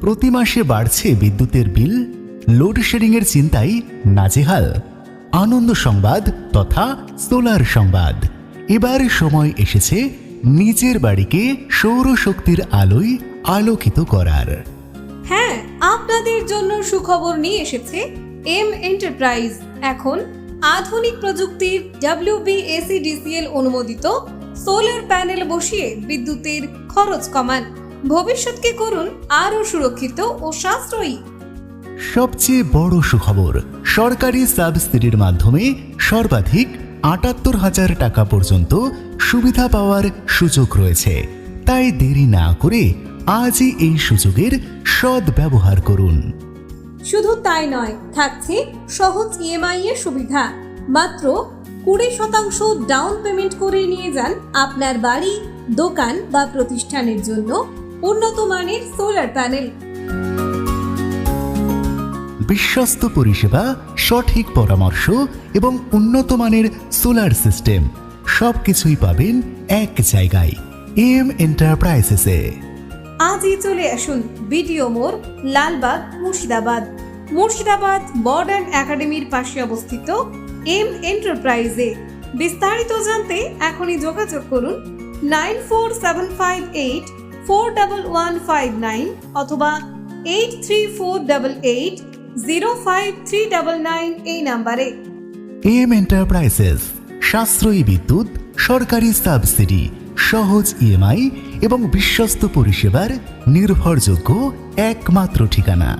প্রতি মাসে বাড়ছে বিদ্যুতের বিল, লোডশেডিংয়ের চিন্তায় নাজেহাল। আনন্দ সংবাদ তথা সোলার সংবাদ। এবার সময় এসেছে নিজের বাড়িকে সৌরশক্তির আলোয় আলোকিত করার। হ্যাঁ, আপনাদের জন্য সুখবর নিয়ে এসেছে এম এন্টারপ্রাইজ। এখন আধুনিক প্রযুক্তির WBACDCL অনুমোদিত সোলার প্যানেল বসিয়ে বিদ্যুতের খরচ কমান। ভবিষ্যৎকে করুন আরও সুরক্ষিত ও সাশ্রয়ী। সবচেয়ে বড় সুখবর, সরকারি সাবসিডির মাধ্যমে সর্বাধিক ৭৮,০০০ টাকা পর্যন্ত সুবিধা পাওয়ার সুযোগ রয়েছে। তাই দেরি না করে আজই এই সুযোগের সদ্ব্যবহার করুন। শুধু তাই নয়, থাকছে সহজ EMI এর সুবিধা। মাত্র 20% ডাউন পেমেন্ট করে নিয়ে যান আপনার বাড়ি, দোকান বা প্রতিষ্ঠানের জন্য উন্নত মানের সোলার প্যানেল। বিশ্বস্ত পরিষেবা, সঠিক পরামর্শ এবং উন্নত মানের সোলার সিস্টেম সবকিছুই পাবেন এক জায়গায়, এম এন্টারপ্রাইজেসে। আজই চলে আসুন বিডিও মোড়, লালবাগ, মুর্শিদাবাদ। মুর্শিদাবাদ মডার্ন একাডেমির পাশে অবস্থিত এম এন্টারপ্রাইজে। বিস্তারিত জানতে এখনই যোগাযোগ করুন 9475841159 অথবা 8348805399 এই নাম্বারে। এম এন্টারপ্রাইজেস, সাশ্রয়ী বিদ্যুৎ, সরকারি সাবসিডি, সহজ EMI এবং বিশ্বস্ত পরিষেবার নির্ভরযোগ্য একমাত্র ঠিকানা।